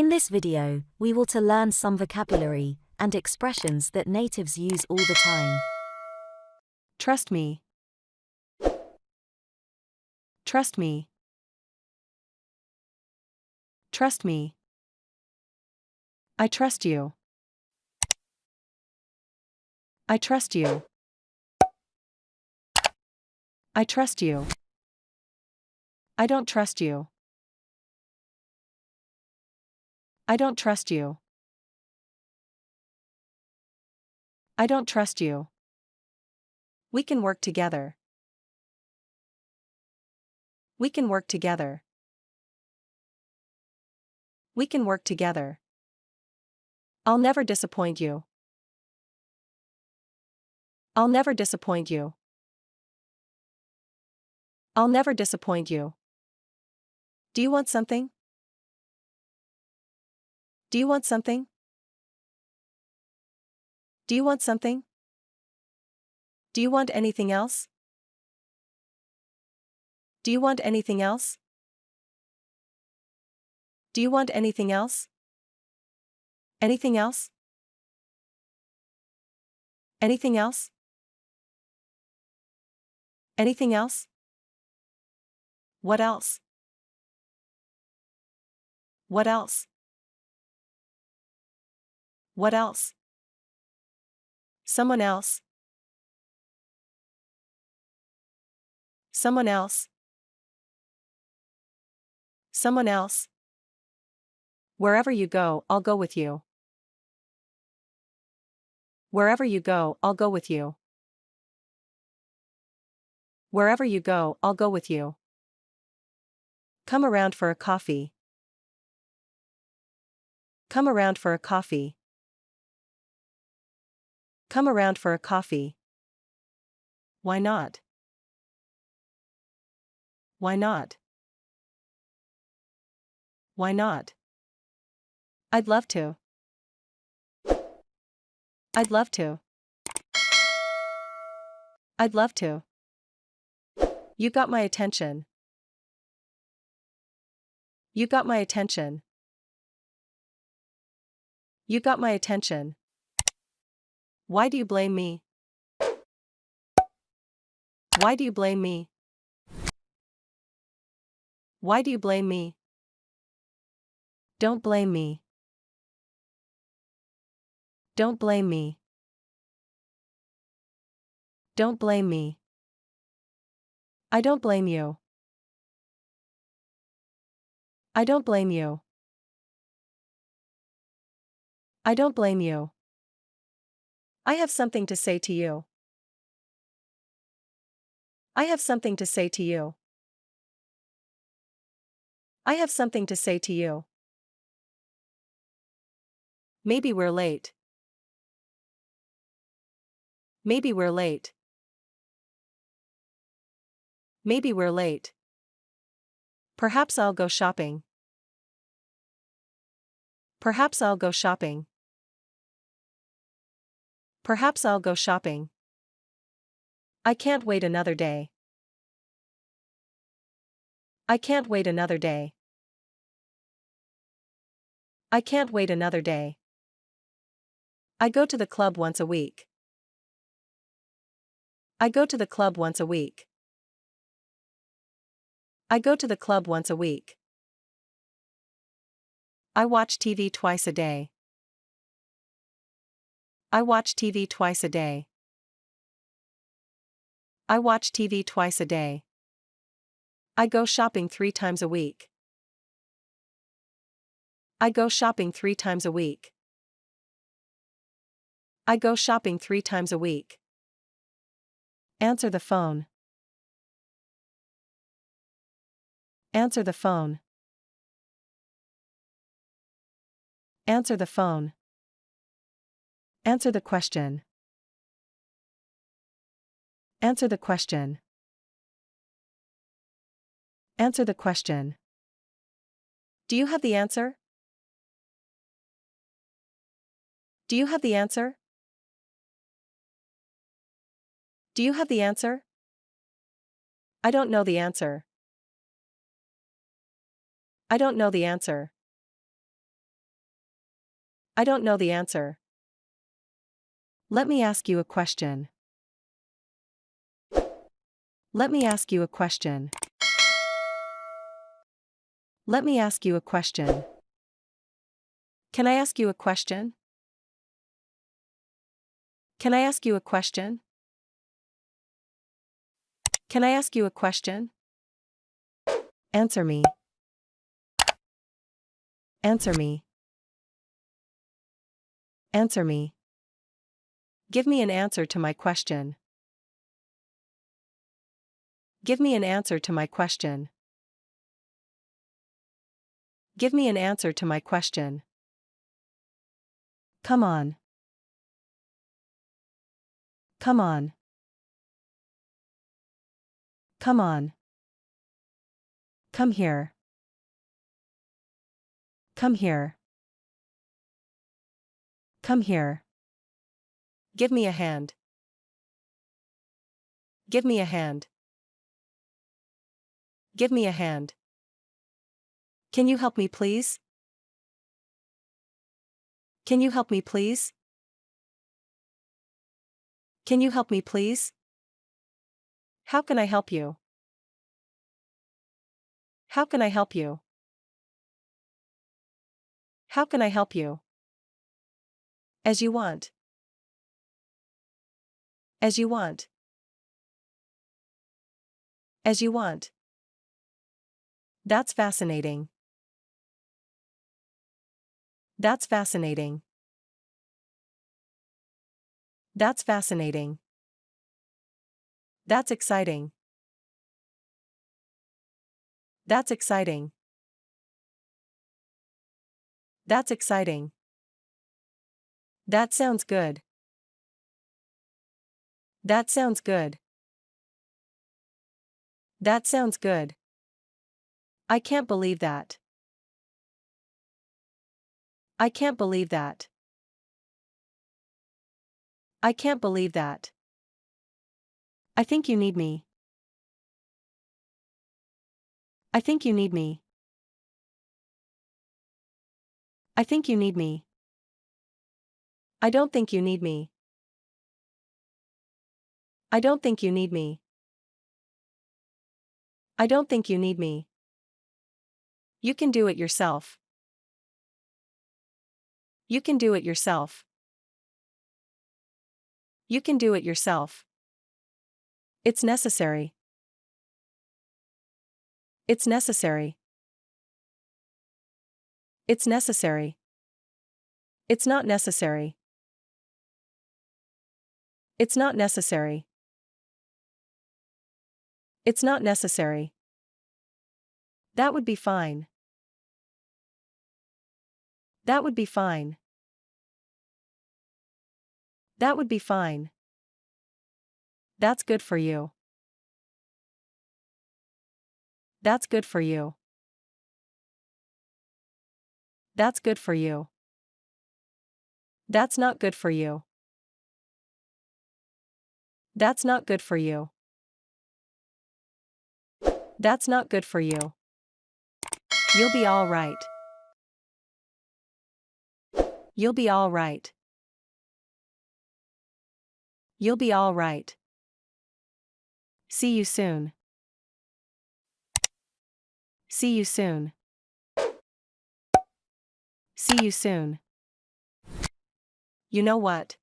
In this video, we will learn some vocabulary and expressions that natives use all the time. Trust me. Trust me. Trust me. I trust you. I trust you. I trust you. I don't trust you. I don't trust you. I don't trust you. We can work together. We can work together. We can work together. I'll never disappoint you. I'll never disappoint you. I'll never disappoint you. Do you want something? Do you want something? Do you want something? Do you want anything else? Do you want anything else? Do you want anything else? Anything else? Anything else? Anything else? What else? What else? What else? Someone else. Someone else. Someone else. Wherever you go, I'll go with you. Wherever you go, I'll go with you. Wherever you go, I'll go with you. Come around for a coffee. Come around for a coffee. Come around for a coffee. Why not? Why not? Why not? I'd love to. I'd love to. I'd love to. You got my attention. You got my attention. You got my attention. Why do you blame me? Why do you blame me? Why do you blame me? Don't blame me. Don't blame me. Don't blame me. I don't blame you. I don't blame you. I don't blame you. I have something to say to you. I have something to say to you. I have something to say to you. Maybe we're late. Maybe we're late. Maybe we're late. Perhaps I'll go shopping. Perhaps I'll go shopping. Perhaps I'll go shopping. I can't wait another day. I can't wait another day. I can't wait another day. I go to the club once a week. I go to the club once a week. I go to the club once a week. I watch TV twice a day. I watch TV twice a day. I watch TV twice a day. I go shopping 3 times a week. I go shopping 3 times a week. I go shopping 3 times a week. Answer the phone. Answer the phone. Answer the phone. Answer the question. Answer the question. Answer the question. Do you have the answer? Do you have the answer? Do you have the answer? I don't know the answer. I don't know the answer. I don't know the answer. Let me ask you a question. Let me ask you a question. Let me ask you a question. Can I ask you a question? Can I ask you a question? Can I ask you a question? Answer me. Answer me. Answer me. Give me an answer to my question. Give me an answer to my question. Give me an answer to my question. Come on. Come on. Come on. Come here. Come here. Come here. Give me a hand. Give me a hand. Give me a hand. Can you help me please? Can you help me please? Can you help me please? How can I help you? How can I help you? How can I help you? As you want. As you want. As you want. That's fascinating. That's fascinating. That's fascinating. That's exciting. That's exciting. That's exciting. That sounds good. That sounds good. That sounds good. I can't believe that. I can't believe that. I can't believe that. I think you need me. I think you need me. I think you need me. I don't think you need me. I don't think you need me. I don't think you need me. You can do it yourself. You can do it yourself. You can do it yourself. It's necessary. It's necessary. It's necessary. It's not necessary. It's not necessary. It's not necessary. That would be fine. That would be fine. That would be fine. That's good for you. That's good for you. That's good for you. That's not good for you. That's not good for you. That's not good for you. You'll be all right. You'll be all right. You'll be all right. See you soon. See you soon. See you soon. You know what?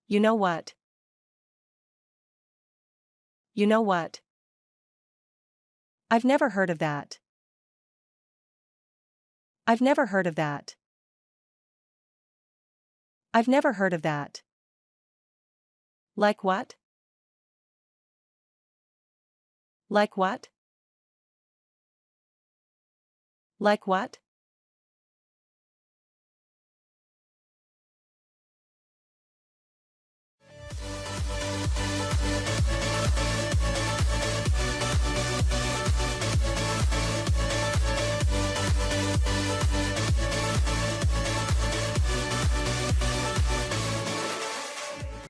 You know what? You know what? I've never heard of that. I've never heard of that. I've never heard of that. Like what? Like what? Like what?